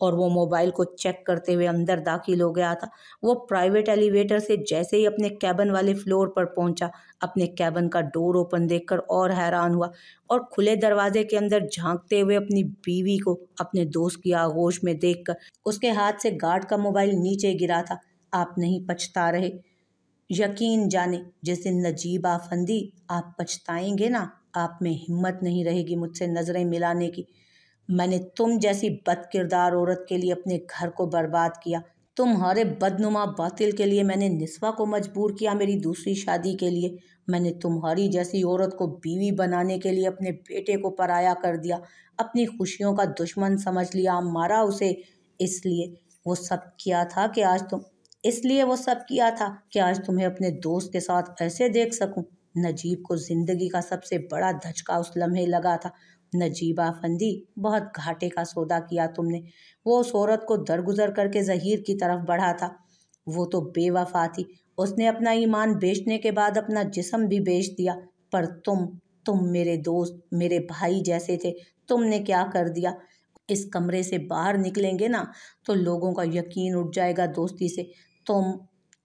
और वो मोबाइल को चेक करते हुए अंदर दाखिल हो गया था। वो प्राइवेट एलिवेटर से जैसे ही अपने कैबिन वाले फ्लोर पर पहुंचा, अपने कैबिन का डोर ओपन देखकर और हैरान हुआ और खुले दरवाजे के अंदर झांकते हुए अपनी बीवी को अपने दोस्त की आगोश में देखकर उसके हाथ से गार्ड का मोबाइल नीचे गिरा था। आप नहीं पछता रहे, यकीन जाने जिस दिन नजीब आफंदी आप पछताएंगे ना, आप में हिम्मत नहीं रहेगी मुझसे नजरें मिलाने की। मैंने तुम जैसी बदकिरदार औरत के लिए अपने घर को बर्बाद किया। तुम्हारे बदनुमा बातिल के लिए मैंने निस्वा को मजबूर किया मेरी दूसरी शादी के लिए। मैंने तुम्हारी जैसी औरत को बीवी बनाने के लिए अपने बेटे को पराया कर दिया, अपनी खुशियों का दुश्मन समझ लिया, मारा उसे। इसलिए वो सब किया था कि आज तुम इसलिए वो सब किया था कि आज तुम्हें अपने दोस्त के साथ ऐसे देख सकूं। नजीब को जिंदगी का सबसे बड़ा धचका उस लम्हे लगा था। नजीब आफंदी, बहुत घाटे का सौदा किया तुमने। वो उस औरत को दरगुजर करके जहीर की तरफ बढ़ा था। वो तो बेवफा थी, उसने अपना ईमान बेचने के बाद अपना जिस्म भी बेच दिया। पर तुम मेरे दोस्त, मेरे भाई जैसे थे। तुमने क्या कर दिया? इस कमरे से बाहर निकलेंगे ना तो लोगों का यकीन उठ जाएगा दोस्ती से। तुम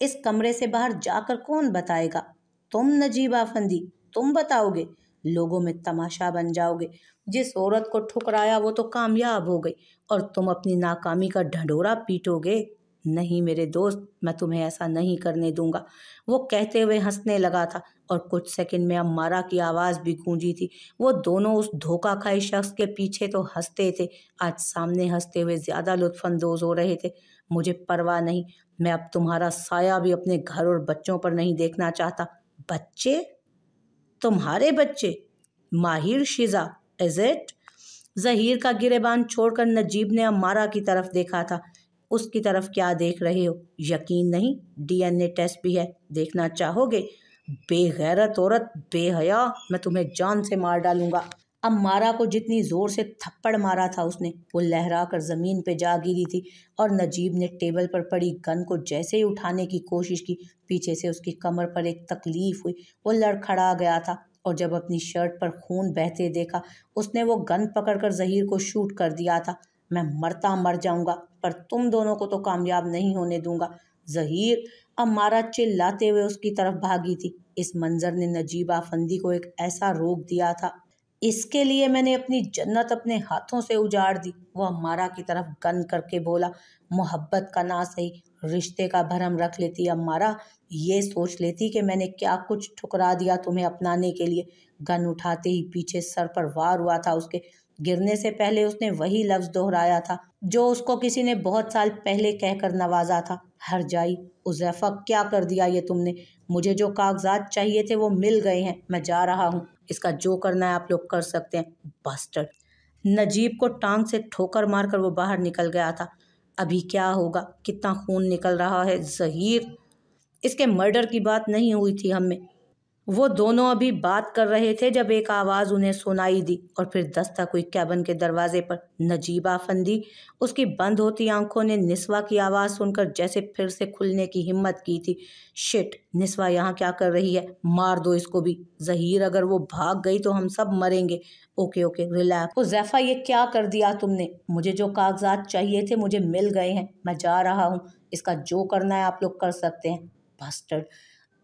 इस कमरे से बाहर जाकर कौन बताएगा? तुम नजीब आफंदी, तुम बताओगे? लोगों में तमाशा बन जाओगे। जिस औरत को ठुकराया वो तो कामयाब हो गई और तुम अपनी नाकामी का ढंढोरा पीटोगे। नहीं मेरे दोस्त, मैं तुम्हें ऐसा नहीं करने दूंगा। वो कहते हुए हंसने लगा था और कुछ सेकंड में अम्मारा की आवाज़ भी गूंजी थी। वो दोनों उस धोखा खाए शख्स के पीछे तो हंसते थे, आज सामने हंसते हुए ज़्यादा लुत्फानंदोज हो रहे थे। मुझे परवाह नहीं, मैं अब तुम्हारा साया भी अपने घर और बच्चों पर नहीं देखना चाहता। बच्चे? तुम्हारे बच्चे? माहिर शिजा, इज इट? जहीर का गिरेबान छोड़कर नजीब ने अम्मारा की तरफ देखा था। उसकी तरफ क्या देख रहे हो? यकीन नहीं, डीएनए टेस्ट भी है, देखना चाहोगे? बेगैरत औरत, बेहया, मैं तुम्हें जान से मार डालूंगा। अम्मारा को जितनी जोर से थप्पड़ मारा था उसने, वो लहरा कर जमीन पे जा गिरी थी और नजीब ने टेबल पर पड़ी गन को जैसे ही उठाने की कोशिश की, पीछे से उसकी कमर पर एक तकलीफ हुई। वो लड़खड़ा गया था और जब अपनी शर्ट पर खून बहते देखा, उसने वो गन पकड़कर जहीर को शूट कर दिया था। मैं मरता मर जाऊंगा पर तुम दोनों को तो कामयाब नहीं होने दूंगा। जहीर, अम्मारा चिल्लाते हुए उसकी तरफ भागी थी। इस मंजर ने नजीब आफंदी को एक ऐसा रोक दिया था, इसके लिए मैंने अपनी जन्नत अपने हाथों से उजाड़ दी। वो अम्मारा की तरफ गन करके बोला, मोहब्बत का ना सही, रिश्ते का भरम रख लेती अम्मारा, ये सोच लेती कि मैंने क्या कुछ ठुकरा दिया तुम्हें अपनाने के लिए। गन उठाते ही पीछे सर पर वार हुआ था उसके। गिरने से पहले उसने वही लफ्ज दोहराया था जो उसको किसी ने बहुत साल पहले कहकर नवाजा था, हर जाई। उज़ैफा, क्या कर दिया ये तुमने? मुझे जो कागजात चाहिए थे वो मिल गए हैं, मैं जा रहा हूँ। इसका जो करना है आप लोग कर सकते हैं। बास्टर्ड। नजीब को टांग से ठोकर मारकर वो बाहर निकल गया था। अभी क्या होगा? कितना खून निकल रहा है? जहीर, इसके मर्डर की बात नहीं हुई थी हमें। वो दोनों अभी बात कर रहे थे जब एक आवाज़ उन्हें सुनाई दी और फिर दस्तक हुई कैबिन के दरवाजे पर। नजीब आफंदी, उसकी बंद होती आंखों ने निस्वा की आवाज़ सुनकर जैसे फिर से खुलने की हिम्मत की थी। शिट, निस्वा यहाँ क्या कर रही है? मार दो इसको भी। जहीर, अगर वो भाग गई तो हम सब मरेंगे। Okay okay, relax. उज़ैफा, ये क्या कर दिया तुमने? मुझे जो कागजात चाहिए थे मुझे मिल गए हैं, मैं जा रहा हूँ। इसका जो करना है आप लोग कर सकते हैं। बास्टर्ड।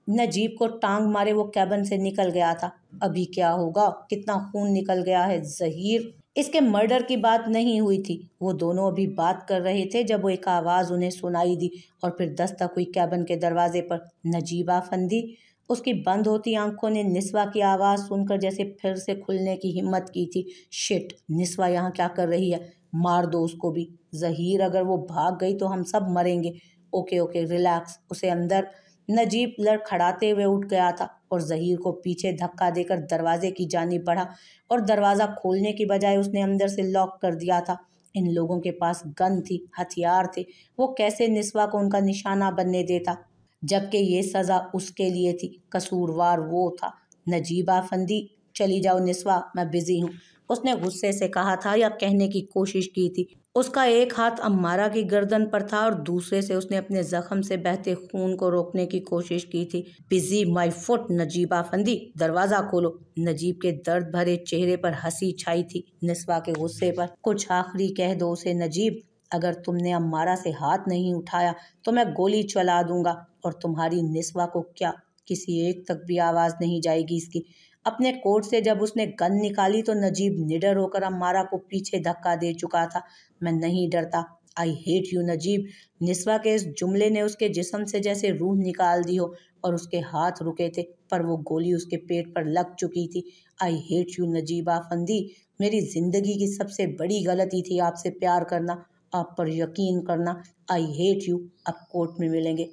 नजीब को टांग मारे वो कैबिन से निकल गया था। अभी क्या होगा? कितना खून निकल गया है? जहीर, इसके मर्डर की बात नहीं हुई थी। वो दोनों अभी बात कर रहे थे जब वो एक आवाज़ उन्हें सुनाई दी और फिर दस्तक हुई कैबिन के दरवाजे पर। नजीब आफंदी, उसकी बंद होती आंखों ने निस्वा की आवाज़ सुनकर जैसे फिर से खुलने की हिम्मत की थी। शिट, निस्वा यहाँ क्या कर रही है? मार दो उसको भी। जहीर, अगर वो भाग गई तो हम सब मरेंगे। Okay okay, relax. उसे अंदर। नजीब लड़खड़ाते हुए उठ गया था और जहीर को पीछे धक्का देकर दरवाजे की जानिब बढ़ा और दरवाज़ा खोलने की बजाय उसने अंदर से लॉक कर दिया था। इन लोगों के पास गन थी, हथियार थे, वो कैसे निस्वा को उनका निशाना बनने देता, जबकि ये सज़ा उसके लिए थी, कसूरवार वो था। नजीब आफंदी, चली जाओ निस्वा, मैं बिजी हूँ, उसने गुस्से से कहा था या कहने की कोशिश की थी। उसका एक हाथ अम्मारा की गर्दन पर था और दूसरे से उसने अपने जख्म से बहते खून को रोकने की कोशिश की थी। Busy my foot Najeeb Afandi, दरवाज़ा खोलो। नजीब के दर्द भरे चेहरे पर हंसी छाई थी निस्वा के गुस्से पर। कुछ आखिरी कह दो उसे नजीब। अगर तुमने अम्मारा से हाथ नहीं उठाया तो मैं गोली चला दूंगा और तुम्हारी निस्वा को क्या किसी एक तक भी आवाज़ नहीं जाएगी इसकी। अपने कोट से जब उसने गन निकाली तो नजीब निडर होकर अम्मारा को पीछे धक्का दे चुका था। मैं नहीं डरता। I hate you Najeeb. Niswa के इस जुमले ने उसके जिस्म से जैसे रूह निकाल दी हो और उसके हाथ रुके थे, पर वो गोली उसके पेट पर लग चुकी थी। I hate you Najeeb Afandi. मेरी जिंदगी की सबसे बड़ी गलती थी आपसे प्यार करना, आप पर यकीन करना। आई हेट यू। अब कोर्ट में मिलेंगे,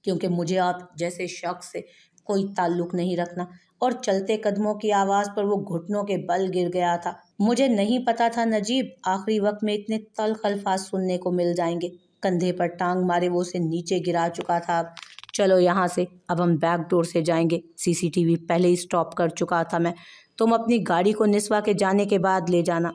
क्योंकि मुझे आप जैसे शख्स से कोई ताल्लुक नहीं रखना। और चलते कदमों की आवाज़ पर वो घुटनों के बल गिर गया था। मुझे नहीं पता था नजीब, आखिरी वक्त में इतने तल्ख अल्फाज सुनने को मिल जाएंगे। कंधे पर टांग मारे वो उसे नीचे गिरा चुका था। अब चलो यहाँ से, अब हम बैक डोर से जाएंगे। सीसीटीवी पहले ही स्टॉप कर चुका था मैं। तुम अपनी गाड़ी को निस्वा के जाने के बाद ले जाना।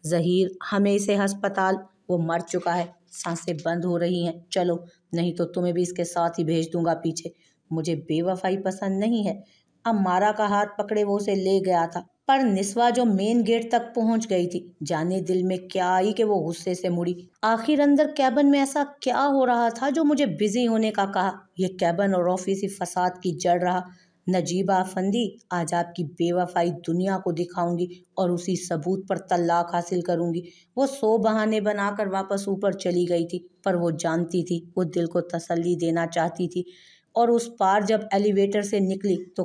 जहीर, हमें इसे अस्पताल, वो मर चुका है, सांसें बंद हो रही हैं, चलो, नहीं तो तुम्हें भी इसके साथ ही भेज दूंगा पीछे। मुझे बेवफाई पसंद नहीं है। अम्मारा का हाथ पकड़े वो उसे ले गया था, पर निस्वा जो मेन गेट तक पहुंच गई थी, जाने दिल में क्या आई कि वो गुस्से से मुड़ी। आखिर अंदर कैबिन में ऐसा क्या हो रहा था जो मुझे बिजी होने का कहा? ये कैबिन और ऑफिस ही फसाद की जड़ रहा। नजीबा अफंदी, आज आपकी बेवफाई दुनिया को दिखाऊंगी और उसी सबूत पर तलाक हासिल करूंगी। वो 100 बहाने बनाकर वापस ऊपर चली गई थी, पर वो जानती थी वो दिल को तसल्ली देना चाहती थी। और उस पार जब एलिवेटर से निकली तो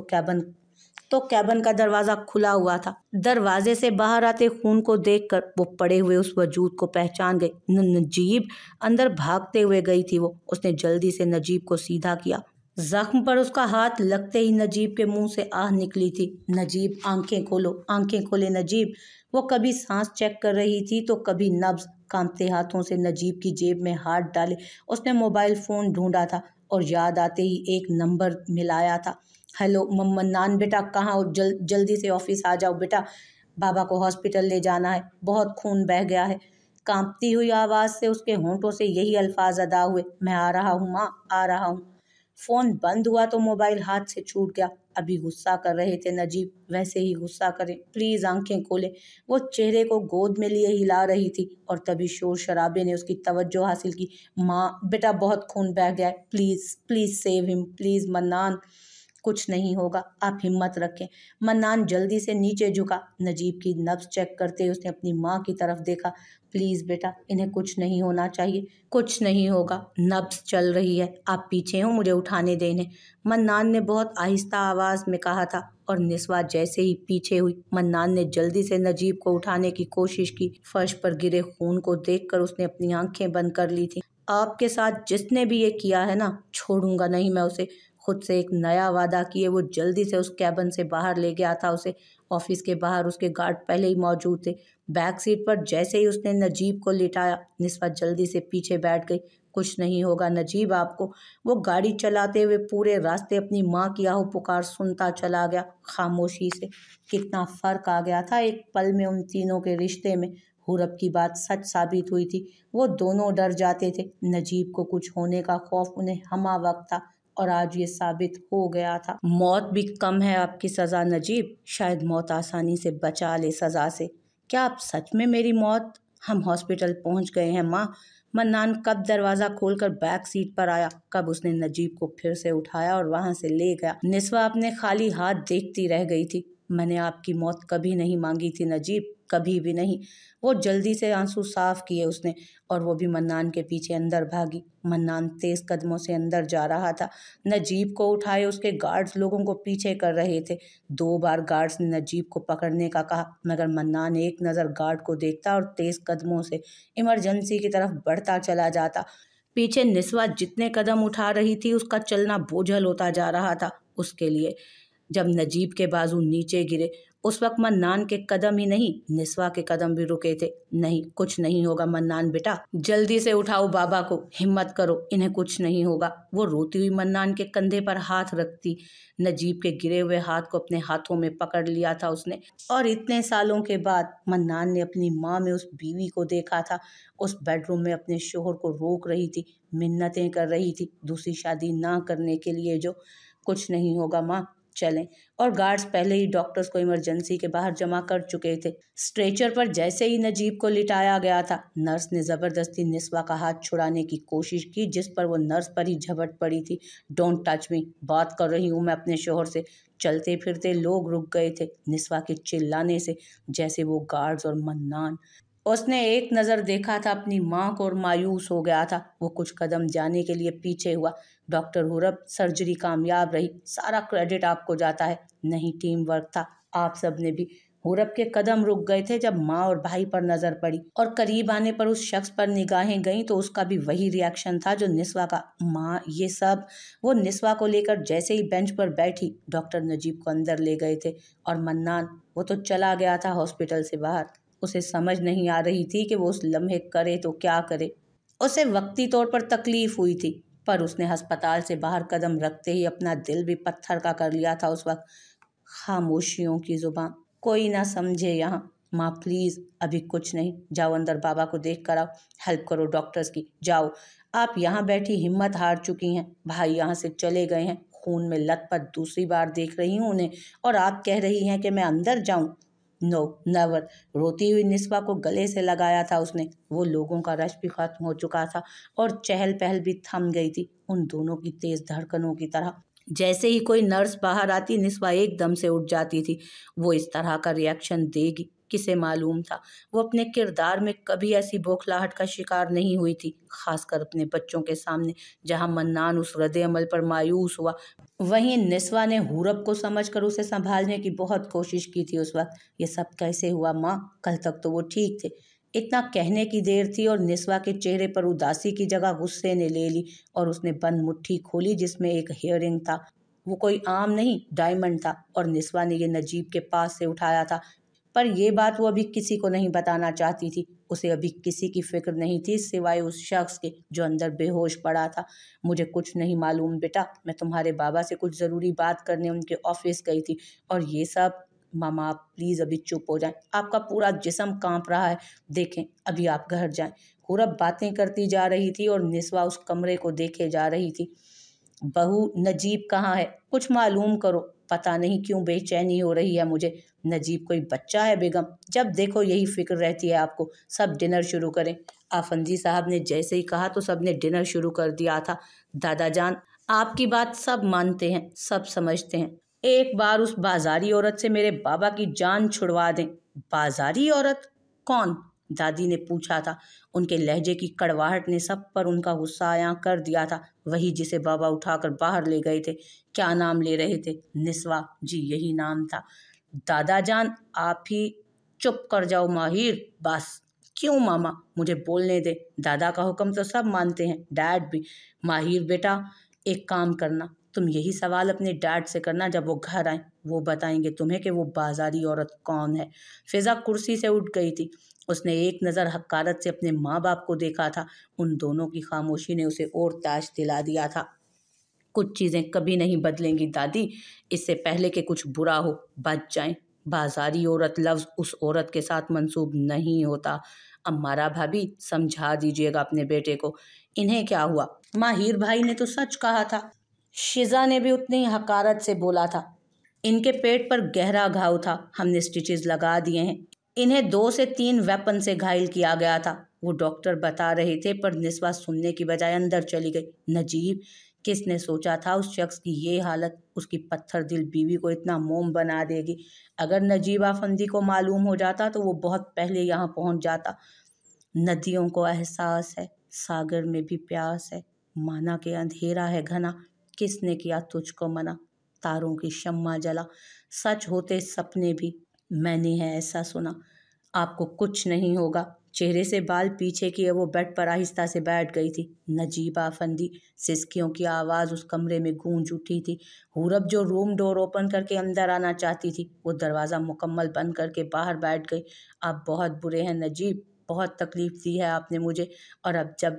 कैबिन का दरवाज़ा खुला हुआ था। दरवाजे से बाहर आते खून को देखकर वो पड़े हुए उस वजूद को पहचान गई। नजीब। अंदर भागते हुए गई थी वो। उसने जल्दी से नजीब को सीधा किया। जख्म पर उसका हाथ लगते ही नजीब के मुंह से आह निकली थी। नजीब, आंखें खोलो, आंखें खोले नजीब। वो कभी सांस चेक कर रही थी तो कभी नब्ज। कांपते हाथों से नजीब की जेब में हाथ डाले उसने मोबाइल फ़ोन ढूंढा था और याद आते ही एक नंबर मिलाया था। हेलो मन्नान बेटा, कहाँ हो? जल्दी से ऑफिस आ जाओ बेटा, बाबा को हॉस्पिटल ले जाना है, बहुत खून बह गया है। कांपती हुई आवाज़ से उसके होंठों से यही अल्फाज अदा हुए, मैं आ रहा हूँ माँ, आ रहा हूँ। फ़ोन बंद हुआ तो मोबाइल हाथ से छूट गया। अभी गुस्सा कर रहे थे नजीब, वैसे ही गुस्सा करें, प्लीज़ आंखें खोले। वो चेहरे को गोद में लिए हिला रही थी और तभी शोर शराबे ने उसकी तवज्जो हासिल की। माँ बेटा, बहुत खून बह गया है, please please save him, please mannan, कुछ नहीं होगा, आप हिम्मत रखें। मन्नान जल्दी से नीचे झुका। नजीब की नब्ज चेक करते हुए उसने अपनी माँ की तरफ देखा। प्लीज़ बेटा, इन्हें कुछ नहीं होना चाहिए, कुछ नहीं होगा, नब्ज चल रही है, आप पीछे हो, मुझे उठाने देने। मन्नान ने बहुत आहिस्ता आवाज़ में कहा था और निस्वा जैसे ही पीछे हुई, मन्नान ने जल्दी से नजीब को उठाने की कोशिश की। फर्श पर गिरे खून को देखकर उसने अपनी आंखें बंद कर ली थी। आपके साथ जिसने भी ये किया है ना, छोड़ूंगा नहीं मैं उसे। खुद से एक नया वादा किए वो जल्दी से उस कैबिन से बाहर ले गया था उसे। ऑफिस के बाहर उसके गार्ड पहले ही मौजूद थे। बैक सीट पर जैसे ही उसने नजीब को लिटाया, निस्वा जल्दी से पीछे बैठ गई। कुछ नहीं होगा नजीब आपको। वो गाड़ी चलाते हुए पूरे रास्ते अपनी माँ की आहू पुकार सुनता चला गया, खामोशी से। कितना फर्क आ गया था एक पल में उन तीनों के रिश्ते में। हुरब की बात सच साबित हुई थी। वो दोनों डर जाते थे। नजीब को कुछ होने का खौफ उन्हें हमा वक्त था और आज ये साबित हो गया था। मौत भी कम है आपकी सज़ा नजीब, शायद मौत आसानी से बचा ले सज़ा से। क्या आप सच में मेरी मौत? हम हॉस्पिटल पहुंच गए हैं माँ। मन्नान कब दरवाज़ा खोलकर बैक सीट पर आया, कब उसने नजीब को फिर से उठाया और वहां से ले गया। निस्वा अपने खाली हाथ देखती रह गई थी। मैंने आपकी मौत कभी नहीं मांगी थी नजीब, कभी भी नहीं। वो जल्दी से आंसू साफ किए उसने और वो भी मन्नान के पीछे अंदर भागी। मन्नान तेज कदमों से अंदर जा रहा था। नजीब को उठाए उसके गार्ड्स लोगों को पीछे कर रहे थे। 2 बार गार्ड्स ने नजीब को पकड़ने का कहा, मगर मन्नान एक नज़र गार्ड को देखता और तेज कदमों से इमरजेंसी की तरफ बढ़ता चला जाता। पीछे निस्वा जितने कदम उठा रही थी उसका चलना बोझल होता जा रहा था उसके लिए। जब नजीब के बाजू नीचे गिरे उस वक्त मन्नान के कदम ही नहीं, निस्वा के कदम भी रुके थे। नहीं, कुछ नहीं होगा मन्नान बेटा, जल्दी से उठाओ बाबा को, हिम्मत करो, इन्हें कुछ नहीं होगा। वो रोती हुई मन्नान के कंधे पर हाथ रखती। नजीब के गिरे हुए हाथ को अपने हाथों में पकड़ लिया था उसने। और इतने सालों के बाद मन्नान ने अपनी माँ में उस बीवी को देखा था। उस बेडरूम में अपने शोहर को रोक रही थी, मिन्नतें कर रही थी दूसरी शादी ना करने के लिए। जो कुछ नहीं होगा माँ, चलें। और गार्ड्स पहले ही डॉक्टर्स को इमरजेंसी के बाहर जमा कर चुके थे। स्ट्रेचर पर जैसे ही नजीब को लिटाया गया था, नर्स ने ज़बरदस्ती निस्वा का हाथ छुड़ाने की कोशिश की, जिस पर वो नर्स पर ही झपट पड़ी थी। डोंट टच मी, बात कर रही हूँ मैं अपने शोहर से। चलते फिरते लोग रुक गए थे निस्वा के चिल्लाने से, जैसे वो गार्ड्स और मन्नान। उसने एक नज़र देखा था अपनी माँ को और मायूस हो गया था। वो कुछ कदम जाने के लिए पीछे हुआ। डॉक्टर हुरब, सर्जरी कामयाब रही, सारा क्रेडिट आपको जाता है। नहीं, टीम वर्क था, आप सब ने भी। हुरब के कदम रुक गए थे जब माँ और भाई पर नजर पड़ी, और करीब आने पर उस शख्स पर निगाहें गईं तो उसका भी वही रिएक्शन था जो निस्वा का। माँ, ये सब। वो निस्वा को लेकर जैसे ही बेंच पर बैठी, डॉक्टर नजीब को अंदर ले गए थे। और मन्नान, वो तो चला गया था हॉस्पिटल से बाहर। उसे समझ नहीं आ रही थी कि वो उस लम्हे करे तो क्या करे। उसे वक्ती तौर पर तकलीफ हुई थी, पर उसने अस्पताल से बाहर कदम रखते ही अपना दिल भी पत्थर का कर लिया था उस वक्त। खामोशियों की जुबान, कोई ना समझे यहाँ। माँ प्लीज़, अभी कुछ नहीं, जाओ अंदर बाबा को देख कर आओ, हेल्प करो डॉक्टर्स की, जाओ। आप यहाँ बैठी हिम्मत हार चुकी हैं, भाई यहाँ से चले गए हैं, खून में लथपथ दूसरी बार देख रही हूँ उन्हें, और आप कह रही हैं कि मैं अंदर जाऊँ। No never. रोती हुई निस्वा को गले से लगाया था उसने। वो लोगों का रश भी खत्म हो चुका था और चहल पहल भी थम गई थी, उन दोनों की तेज धड़कनों की तरह। जैसे ही कोई नर्स बाहर आती, निस्वा एकदम से उठ जाती थी। वो इस तरह का रिएक्शन देगी, किसे मालूम था। वो अपने किरदार में कभी ऐसी बौखलाहट का शिकार नहीं हुई थी, खासकर अपने बच्चों के सामने। जहां मन्नान उस रद्द अमल पर मायूस हुआ, वहीं निस्वा ने हुरब को समझकर उसे संभालने की बहुत कोशिश की थी उस वक्त। ये सब कैसे हुआ माँ? कल तक तो वो ठीक थे। इतना कहने की देर थी और निस्वा के चेहरे पर उदासी की जगह गुस्से ने ले ली, और उसने बंद मुट्ठी खोली जिसमें एक हियरिंग था। वो कोई आम नहीं, डायमंड था, और निस्वा ने ये नजीब के पास से उठाया था। पर यह बात वो अभी किसी को नहीं बताना चाहती थी। उसे अभी किसी की फिक्र नहीं थी सिवाय उस शख्स के जो अंदर बेहोश पड़ा था। मुझे कुछ नहीं मालूम बेटा, मैं तुम्हारे बाबा से कुछ ज़रूरी बात करने उनके ऑफिस गई थी, और ये सब। मामा आप प्लीज़ अभी चुप हो जाएं, आपका पूरा जिस्म कांप रहा है। देखें, अभी आप घर जाएं। हुरब बातें करती जा रही थी और निस्वा उस कमरे को देखे जा रही थी। बहू, नजीब कहाँ है? कुछ मालूम करो, पता नहीं क्यों बेचैनी हो रही है मुझे। नजीब कोई बच्चा है बेगम? जब देखो यही फिक्र रहती है आपको। सब डिनर शुरू करें। आफंदी साहब ने जैसे ही कहा तो सब ने डिनर शुरू कर दिया था। दादा जान, आपकी बात सब मानते हैं, सब समझते हैं। एक बार उस बाजारी औरत से मेरे बाबा की जान छुड़वा दें। बाजारी औरत? कौन? दादी ने पूछा था। उनके लहजे की कड़वाहट ने सब पर उनका गुस्सा आया कर दिया था। वही जिसे बाबा उठाकर बाहर ले गए थे। क्या नाम ले रहे थे? निस्वा। जी, यही नाम था। दादा जान, आप ही चुप कर जाओ माहिर, बस। क्यों मामा, मुझे बोलने दे। दादा का हुक्म तो सब मानते हैं, डैड भी। माहिर बेटा, एक काम करना, तुम यही सवाल अपने डैड से करना जब वो घर आए। वो बताएंगे तुम्हें कि वो बाजारी औरत कौन है। फिजा कुर्सी से उठ गई थी। उसने एक नज़र हकारत से अपने माँ बाप को देखा था। उन दोनों की खामोशी ने उसे और ताज दिला दिया था। कुछ चीज़ें कभी नहीं बदलेंगी दादी, इससे पहले कि कुछ बुरा हो, बच जाएं। बाजारी औरत लफ्ज़ उस औरत के साथ मंसूब नहीं होता। अम्मारा भाभी, समझा दीजिएगा अपने बेटे को। इन्हें क्या हुआ? माहिर भाई ने तो सच कहा था। शिजा ने भी उतनी हकारत से बोला था। इनके पेट पर गहरा घाव था, हमने स्टिचेस लगा दिए हैं। इन्हें 2 से 3 वेपन से घायल किया गया था, वो डॉक्टर बता रहे थे। पर निस्वा सुनने की बजाय अंदर चली गई। नजीब, किसने सोचा था उस शख्स की ये हालत उसकी पत्थर दिल बीवी को इतना मोम बना देगी। अगर नजीब आफंदी को मालूम हो जाता तो वो बहुत पहले यहाँ पहुँच जाता। नदियों को एहसास है, सागर में भी प्यास है, माना के अंधेरा है घना, किसने किया तुझको मना, तारों की शम्मा जला, सच होते सपने भी, मैंने है ऐसा सुना। आपको कुछ नहीं होगा। चेहरे से बाल पीछे किए वो बेड पर आहिस्ता से बैठ गई थी। नजीब आफंदी, सिसकियों की आवाज़ उस कमरे में गूंज उठी थी। हुरब जो रूम डोर ओपन करके अंदर आना चाहती थी, वो दरवाज़ा मुकम्मल बंद करके बाहर बैठ गई। आप बहुत बुरे हैं नजीब, बहुत तकलीफ़ दी है आपने मुझे, और अब जब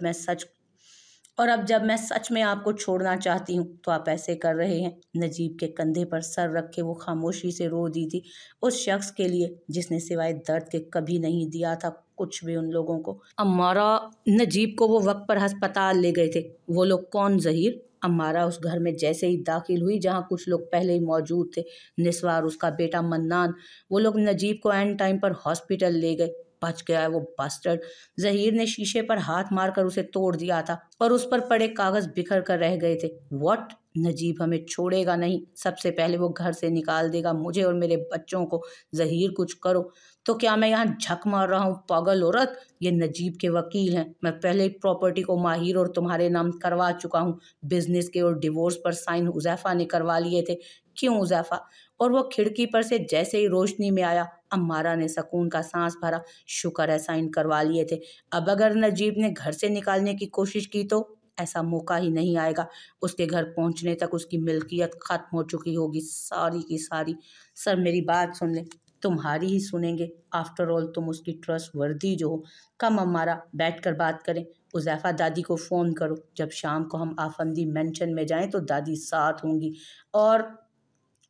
मैं सच में आपको छोड़ना चाहती हूँ तो आप ऐसे कर रहे हैं। नजीब के कंधे पर सर रखे वो खामोशी से रो दी थी, उस शख्स के लिए जिसने सिवाय दर्द के कभी नहीं दिया था कुछ भी उन लोगों को। अम्मारा नजीब को वो वक्त पर अस्पताल ले गए थे। वो लोग कौन? ज़हीर। अम्मारा उस घर में जैसे ही दाखिल हुई जहाँ कुछ लोग पहले ही मौजूद थे, निस्वा और उसका बेटा मन्नान, वो लोग नजीब को एंड टाइम पर हॉस्पिटल ले गए। बच गया है वो बास्टर्ड। ज़हीर ने शीशे पर हाथ मारकर उसे तोड़ दिया था और उस पर पड़े कागज बिखर कर रह गए थे। व्हाट? नजीब हमें छोड़ेगा नहीं, सबसे पहले वो घर से निकाल देगा मुझे और मेरे बच्चों को। ज़हीर कुछ करो। तो क्या मैं यहाँ झक मार रहा हूँ पागल औरत? ये नजीब के वकील हैं। मैं पहले ही प्रॉपर्टी को माहिर और तुम्हारे नाम करवा चुका हूँ। बिजनेस के और डिवोर्स पर साइन हुज़ैफा ने करवा लिए थे। क्यों हुज़ैफा? और वो खिड़की पर से जैसे ही रोशनी में आया, अम्मारा ने सुकून का सांस भरा। शुक्र है साइन करवा लिए थे। अब अगर नजीब ने घर से निकालने की कोशिश की तो ऐसा मौका ही नहीं आएगा। उसके घर पहुंचने तक उसकी मिल्कियत खत्म हो चुकी होगी, सारी की सारी। सर मेरी बात सुन ले। तुम्हारी ही सुनेंगे, आफ्टर ऑल तुम उसकी ट्रस्ट वर्दी जो हो। कम अम्मारा, बैठ कर बात करें। उज़ैफा दादी को फ़ोन करो। जब शाम को हम आफंदी मेंशन में जाएं तो दादी साथ होंगी। और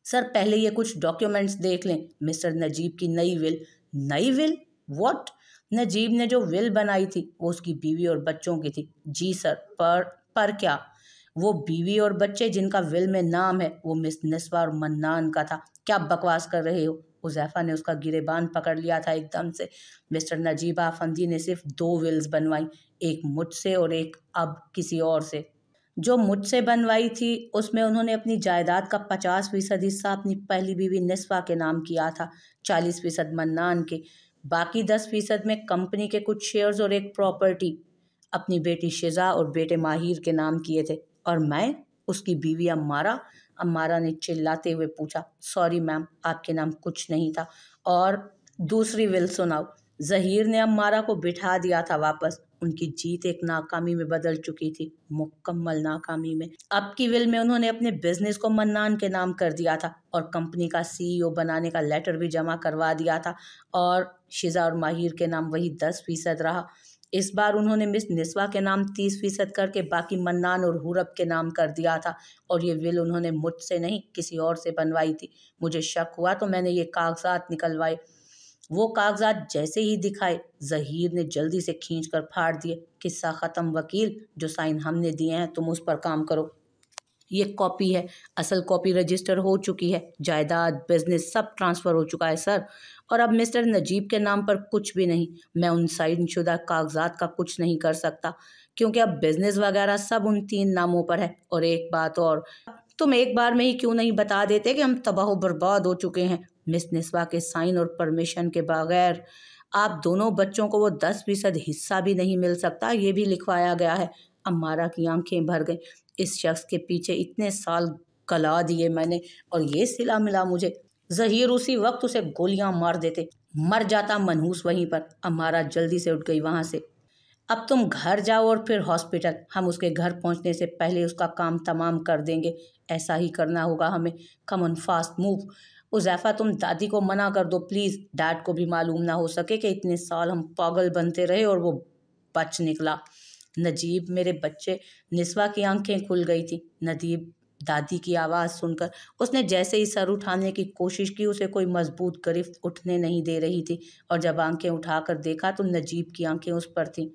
सर पहले ये कुछ डॉक्यूमेंट्स देख लें। मिस्टर नजीब की नई विल। नई विल? व्हाट? नजीब ने जो विल बनाई थी वो उसकी बीवी और बच्चों की थी। जी सर। पर क्या? वो बीवी और बच्चे जिनका विल में नाम है वो मिस निस्वा और मन्नान का था। क्या बकवास कर रहे हो? उज़ैफा ने उसका गिरेबान पकड़ लिया था एकदम से। मिस्टर नजीब आफंदी ने सिर्फ 2 विल्स बनवाई, एक मुझसे और एक अब किसी और से। जो मुझसे बनवाई थी उसमें उन्होंने अपनी जायदाद का 50% हिस्सा अपनी पहली बीवी निस्वा के नाम किया था, 40% मन्नान के। बाकी 10% में कंपनी के कुछ शेयर्स और एक प्रॉपर्टी अपनी बेटी शिजा और बेटे माहिर के नाम किए थे। और मैं? उसकी बीवी अम्मारा। अम्मारा ने चिल्लाते हुए पूछा, सॉरी मैम, आपके नाम कुछ नहीं था। और दूसरी विल सुनाओ। ज़हीर ने अम्मारा को बिठा दिया था वापस। उनकी जीत एक नाकामी में बदल चुकी थी, मुकम्मल नाकामी में। अब की विल में उन्होंने अपने बिजनेस को मन्नान के नाम कर दिया था और कंपनी का सीईओ बनाने का लेटर भी जमा करवा दिया था। और शिजा और माहिर के नाम वही 10% रहा। इस बार उन्होंने मिस निस्वा के नाम 30% करके बाकी मन्नान और हुरब के नाम कर दिया था। और ये विल उन्होंने मुझसे नहीं किसी और से बनवाई थी। मुझे शक हुआ तो मैंने ये कागजात निकलवाए। वो कागजात जैसे ही दिखाए ज़हीर ने जल्दी से खींच कर फाड़ दिए। किस्सा ख़त्म वकील, जो साइन हमने दिए हैं तुम उस पर काम करो। ये कॉपी है, असल कॉपी रजिस्टर हो चुकी है, जायदाद बिजनेस सब ट्रांसफ़र हो चुका है सर। और अब मिस्टर नजीब के नाम पर कुछ भी नहीं। मैं उन साइन शुदा कागजात का कुछ नहीं कर सकता क्योंकि अब बिजनेस वगैरह सब उन 3 नामों पर है। और एक बात और, तुम एक बार में ही क्यों नहीं बता देते कि हम तबाह बर्बाद हो चुके हैं? मिस निस्वा के साइन और परमिशन के बगैर आप दोनों बच्चों को वो 10% हिस्सा भी नहीं मिल सकता, ये भी लिखवाया गया है। अम्मारा की आंखें भर गईं। इस शख्स के पीछे इतने साल गला दिए मैंने और ये सिला मिला मुझे। ज़हीर उसी वक्त उसे गोलियां मार देते, मर जाता मनहूस वहीं पर। अम्मारा जल्दी से उठ गई वहां से। अब तुम घर जाओ और फिर हॉस्पिटल। हम उसके घर पहुंचने से पहले उसका काम तमाम कर देंगे। ऐसा ही करना होगा हमें। Come on fast move. Uzaifa तुम दादी को मना कर दो प्लीज़। डैड को भी मालूम ना हो सके कि इतने साल हम पागल बनते रहे और वो बच निकला। नजीब मेरे बच्चे। निस्वा की आंखें खुल गई थी। नजीब दादी की आवाज़ सुनकर उसने जैसे ही सर उठाने की कोशिश की, उसे कोई मजबूत गिरफ्त उठने नहीं दे रही थी। और जब आंखें उठाकर देखा तो नजीब की आंखें उस पर थीं।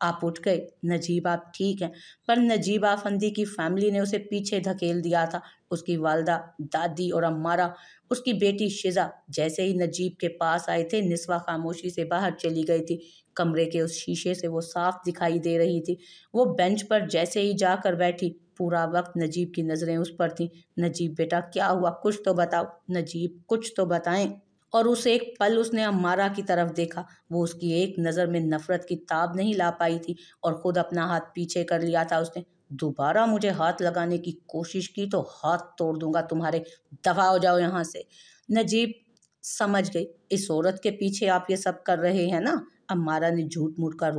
आप उठ गए नजीब, आप ठीक हैं? पर नजीब आफंदी की फैमिली ने उसे पीछे धकेल दिया था। उसकी वालदा, दादी और अम्मारा, उसकी बेटी शिजा जैसे ही नजीब के पास आए थे, निस्वा खामोशी से बाहर चली गई थी। कमरे के उस शीशे से वो साफ दिखाई दे रही थी। वो बेंच पर जैसे ही जाकर बैठी, पूरा वक्त नजीब की नज़रें उस पर थीं। नजीब बेटा क्या हुआ, कुछ तो बताओ। नजीब कुछ तो बताएं। और उस एक पल उसने अम्मारा की तरफ देखा। वो उसकी एक नज़र में नफरत की ताब नहीं ला पाई थी और खुद अपना हाथ पीछे कर लिया था उसने। दोबारा मुझे हाथ लगाने की कोशिश की तो हाथ तोड़ दूंगा तुम्हारे। दफा हो जाओ यहाँ से। नजीब समझ गई, इस औरत के पीछे आप ये सब कर रहे हैं ना। अम्मारा ने झूठ मूठ का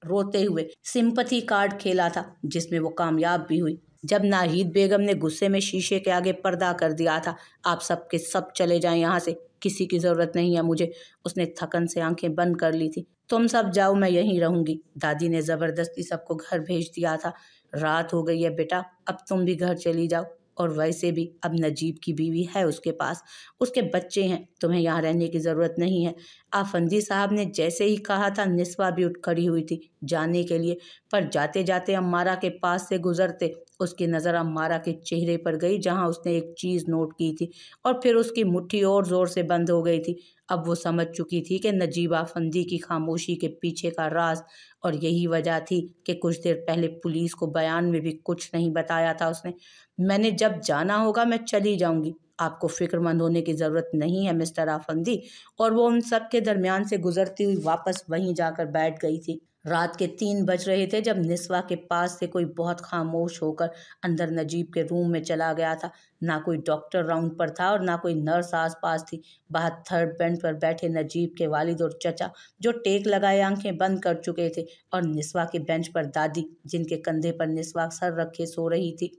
रोते हुए सिंपथी कार्ड खेला था, जिसमें वो कामयाब भी हुई। जब नाहिद बेगम ने गुस्से में शीशे के आगे पर्दा कर दिया था, आप सब के सब चले जाएं यहाँ से, किसी की ज़रूरत नहीं है मुझे। उसने थकन से आंखें बंद कर ली थी। तुम सब जाओ, मैं यहीं रहूंगी। दादी ने ज़बरदस्ती सबको घर भेज दिया था। रात हो गई है बेटा, अब तुम भी घर चली जाओ। और वैसे भी अब नजीब की बीवी है उसके पास, उसके बच्चे हैं, तुम्हें यहाँ रहने की ज़रूरत नहीं है। आफंदी साहब ने जैसे ही कहा था, निस्वा भी उठ खड़ी हुई थी जाने के लिए, पर जाते जाते अम्मारा के पास से गुजरते उसकी नज़र अम्मारा के चेहरे पर गई, जहाँ उसने एक चीज़ नोट की थी, और फिर उसकी मुट्ठी और ज़ोर से बंद हो गई थी। अब वो समझ चुकी थी कि नजीब आफंदी की खामोशी के पीछे का राज, और यही वजह थी कि कुछ देर पहले पुलिस को बयान में भी कुछ नहीं बताया था उसने। मैंने जब जाना होगा मैं चली जाऊंगी, आपको फिक्रमंद होने की ज़रूरत नहीं है मिस्टर आफंदी। और वो उन सब के दरमियान से गुजरती हुई वापस वहीं जाकर बैठ गई थी। रात के 3 बज रहे थे जब निस्वा के पास से कोई बहुत खामोश होकर अंदर नजीब के रूम में चला गया था। ना कोई डॉक्टर राउंड पर था और ना कोई नर्स आसपास थी। बाहर थर्ड बेंच पर बैठे नजीब के वालिद और चचा, जो टेक लगाए आंखें बंद कर चुके थे, और निस्वा के बेंच पर दादी, जिनके कंधे पर निस्वा सर रखे सो रही थी।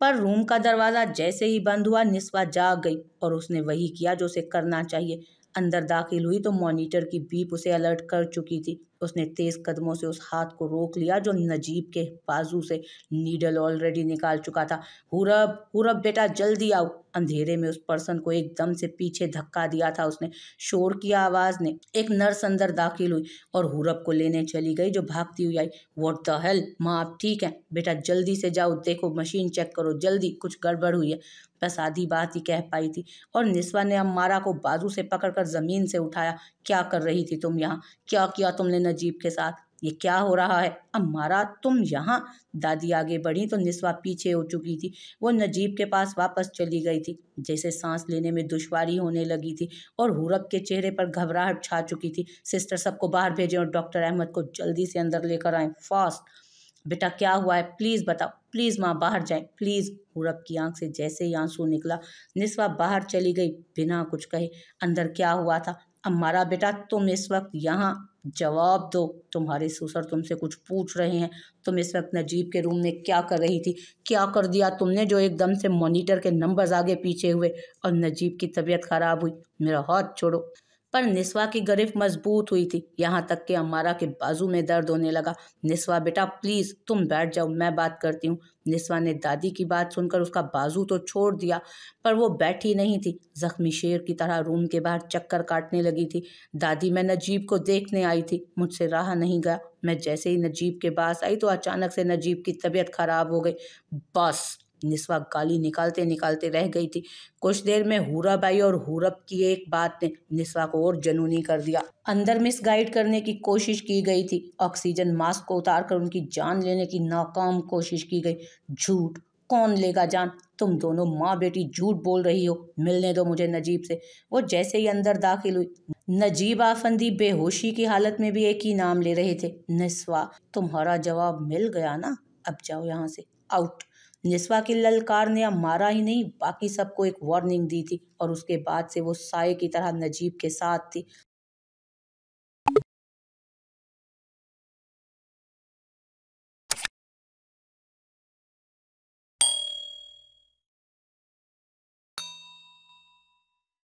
पर रूम का दरवाज़ा जैसे ही बंद हुआ, निस्वा जाग गई और उसने वही किया जो उसे करना चाहिए। अंदर दाखिल हुई तो मॉनिटर की बीप उसे अलर्ट कर चुकी थी। उसने तेज कदमों से उस हाथ को रोक लिया जो नजीब के बाजू से नीडल ऑलरेडी निकाल चुका था। हुरब, हुरब बेटा जल्दी आओ। अंधेरे में उस पर्सन को एकदम से पीछे धक्का दिया था उसने, शोर की आवाज़ ने। एक नर्स अंदर दाखिल हुई और हुरब को लेने चली गई, जो भागती हुई आई। व्हाट द हेल, माँ आप ठीक हैं? बेटा जल्दी से जाओ, देखो मशीन चेक करो जल्दी, कुछ गड़बड़ हुई है। बस आधी बात ही कह पाई थी और निस्वा ने अम्मारा को बाजू से पकड़कर ज़मीन से उठाया। क्या कर रही थी तुम यहाँ? क्या किया तुमने नजीब के साथ? ये क्या हो रहा है? अम्मारा तुम यहाँ? दादी आगे बढ़ी तो निस्वा पीछे हो चुकी थी। वो नजीब के पास वापस चली गई थी, जैसे सांस लेने में दुश्वारी होने लगी थी, और हुरब के चेहरे पर घबराहट छा चुकी थी। सिस्टर सबको बाहर भेजें और डॉक्टर अहमद को जल्दी से अंदर लेकर आएं, फास्ट। बेटा क्या हुआ है, प्लीज़ बताओ, प्लीज़ माँ बाहर जाएं प्लीज़। हुरब की आंख से जैसे ही आंसू निकला, निस्वा बाहर चली गई बिना कुछ कहे। अंदर क्या हुआ था? अम्मारा बेटा तुम इस वक्त यहाँ, जवाब दो, तुम्हारे ससुर तुमसे कुछ पूछ रहे हैं। तुम इस वक्त नजीब के रूम में क्या कर रही थी? क्या कर दिया तुमने जो एकदम से मॉनिटर के नंबर्स आगे पीछे हुए और नजीब की तबीयत खराब हुई? मेरा हाथ छोड़ो। पर निस्वा की गिरफ्त मजबूत हुई थी, यहाँ तक कि अम्मारा के बाजू में दर्द होने लगा। निस्वा बेटा प्लीज़ तुम बैठ जाओ, मैं बात करती हूँ। निस्वा ने दादी की बात सुनकर उसका बाजू तो छोड़ दिया, पर वो बैठी नहीं थी। जख्मी शेर की तरह रूम के बाहर चक्कर काटने लगी थी। दादी मैं नजीब को देखने आई थी, मुझसे रहा नहीं गया। मैं जैसे ही नजीब के पास आई तो अचानक से नजीब की तबीयत खराब हो गई। बस, निस्वा गाली निकालते निकालते रह गई थी। कुछ देर में हुरब आई और हुरब की एक बात ने निस्वा को और जुनूनी कर दिया। अंदर मिसगाइड करने की कोशिश की गई थी, ऑक्सीजन मास्क को उतारकर उनकी जान लेने की नाकाम कोशिश की गई। झूठ, कौन लेगा जान? तुम दोनों माँ बेटी झूठ बोल रही हो। मिलने दो मुझे नजीब से। वो जैसे ही अंदर दाखिल हुई, नजीब आफंदी बेहोशी की हालत में भी एक ही नाम ले रहे थे, निस्वा। तुम्हारा जवाब मिल गया ना, अब जाओ यहाँ से, आउट। निस्वा की ललकार ने अम्मारा ही नहीं बाकी सबको एक वार्निंग दी थी, और उसके बाद से वो साये की तरह नजीब के साथ थी।